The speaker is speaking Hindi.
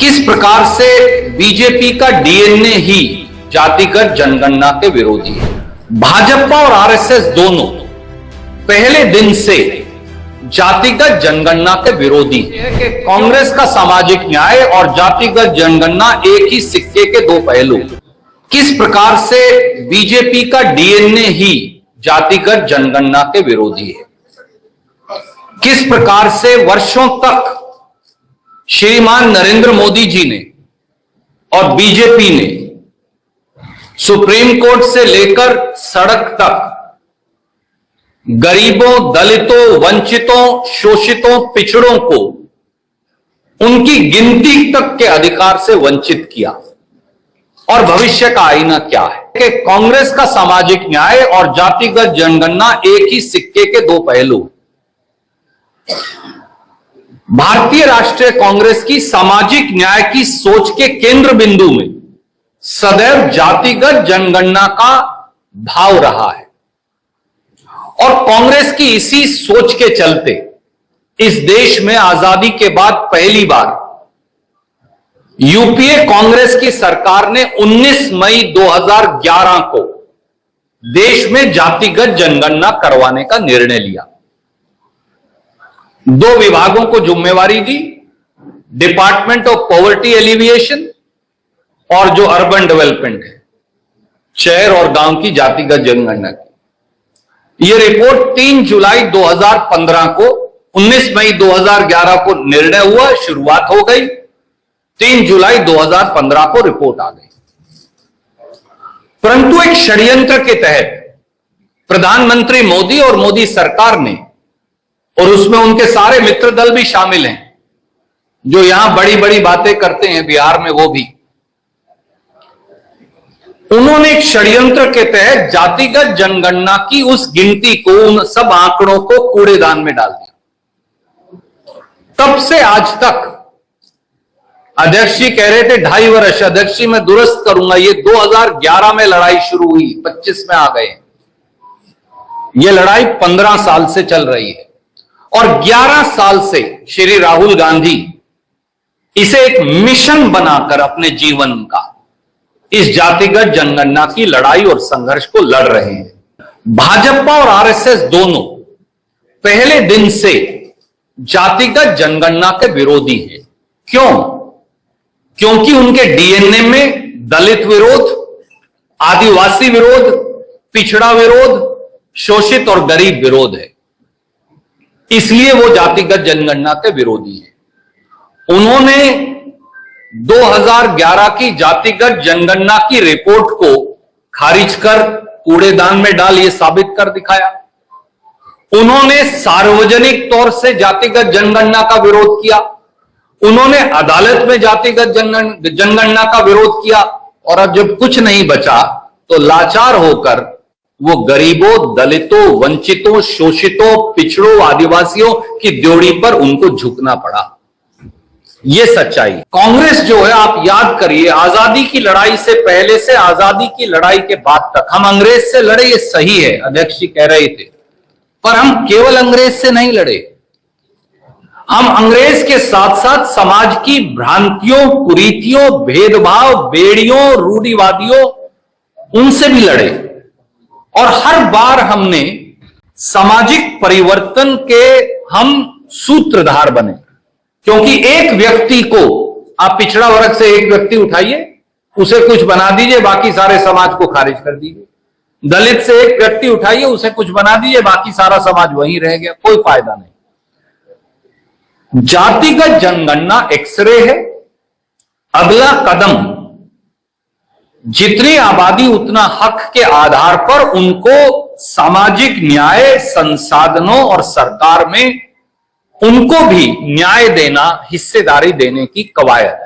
किस प्रकार से बीजेपी का डीएनए ही जातिगत जनगणना के विरोधी है। भाजपा और आरएसएस दोनों पहले दिन से जातिगत जनगणना के विरोधी है कि कांग्रेस का सामाजिक न्याय और जातिगत जनगणना एक ही सिक्के के दो पहलू। किस प्रकार से बीजेपी का डीएनए ही जातिगत जनगणना के विरोधी है। किस प्रकार से वर्षों तक श्रीमान नरेंद्र मोदी जी ने और बीजेपी ने सुप्रीम कोर्ट से लेकर सड़क तक गरीबों, दलितों, वंचितों, शोषितों, पिछड़ों को उनकी गिनती तक के अधिकार से वंचित किया। और भविष्य का आईना क्या है कि कांग्रेस का सामाजिक न्याय और जातिगत जनगणना एक ही सिक्के के दो पहलू। भारतीय राष्ट्रीय कांग्रेस की सामाजिक न्याय की सोच के केंद्र बिंदु में सदैव जातिगत जनगणना का भाव रहा है और कांग्रेस की इसी सोच के चलते इस देश में आजादी के बाद पहली बार यूपीए कांग्रेस की सरकार ने 19 मई 2011 को देश में जातिगत जनगणना करवाने का निर्णय लिया। दो विभागों को जिम्मेवारी दी, डिपार्टमेंट ऑफ पॉवर्टी एलिविएशन और जो अर्बन डेवलपमेंट है, शहर और गांव की जातिगत जनगणना की। यह रिपोर्ट 3 जुलाई 2015 को 19 मई 2011 को निर्णय हुआ, शुरुआत हो गई। 3 जुलाई 2015 को रिपोर्ट आ गई। परंतु एक षड्यंत्र के तहत प्रधानमंत्री मोदी और मोदी सरकार ने, और उसमें उनके सारे मित्र दल भी शामिल हैं जो यहां बड़ी बड़ी बातें करते हैं, बिहार में वो भी, उन्होंने एक षड्यंत्र के तहत जातिगत जनगणना की उस गिनती को, उन सब आंकड़ों को कूड़ेदान में डाल दिया। तब से आज तक अध्यक्ष जी कह रहे थे 2.5 वर्ष, अध्यक्ष जी मैं दुरुस्त करूंगा, ये 2011 में लड़ाई शुरू हुई, 25 में आ गए। ये लड़ाई 15 साल से चल रही है और 11 साल से श्री राहुल गांधी इसे एक मिशन बनाकर अपने जीवन का इस जातिगत जनगणना की लड़ाई और संघर्ष को लड़ रहे हैं। भाजपा और आरएसएस दोनों पहले दिन से जातिगत जनगणना के विरोधी हैं। क्यों? क्योंकि उनके डीएनए में दलित विरोध, आदिवासी विरोध, पिछड़ा विरोध, शोषित और गरीब विरोध है। इसलिए वो जातिगत जनगणना के विरोधी हैं। उन्होंने 2011 की जातिगत जनगणना की रिपोर्ट को खारिज कर कूड़ेदान में डाल ये साबित कर दिखाया। उन्होंने सार्वजनिक तौर से जातिगत जनगणना का विरोध किया। उन्होंने अदालत में जातिगत जनगणना का विरोध किया और अब जब कुछ नहीं बचा तो लाचार होकर वो गरीबों, दलितों, वंचितों, शोषितों, पिछड़ों, आदिवासियों की ड्योढ़ी पर उनको झुकना पड़ा। ये सच्चाई। कांग्रेस जो है, आप याद करिए, आजादी की लड़ाई से पहले से आजादी की लड़ाई के बाद तक हम अंग्रेज से लड़े, ये सही है, अध्यक्ष जी कह रहे थे, पर हम केवल अंग्रेज से नहीं लड़े। हम अंग्रेज के साथ साथ समाज की भ्रांतियों, कुरीतियों, भेदभाव, बेड़ियों, रूढ़िवादियों, उनसे भी लड़े और हर बार हमने सामाजिक परिवर्तन के हम सूत्रधार बने। क्योंकि एक व्यक्ति को, आप पिछड़ा वर्ग से एक व्यक्ति उठाइए, उसे कुछ बना दीजिए, बाकी सारे समाज को खारिज कर दीजिए। दलित से एक व्यक्ति उठाइए, उसे कुछ बना दीजिए, बाकी सारा समाज वहीं रह गया, कोई फायदा नहीं। जातिगत जनगणना एक्सरे है। अगला कदम, जितनी आबादी उतना हक के आधार पर उनको सामाजिक न्याय, संसाधनों और सरकार में उनको भी न्याय देना, हिस्सेदारी देने की कवायद है।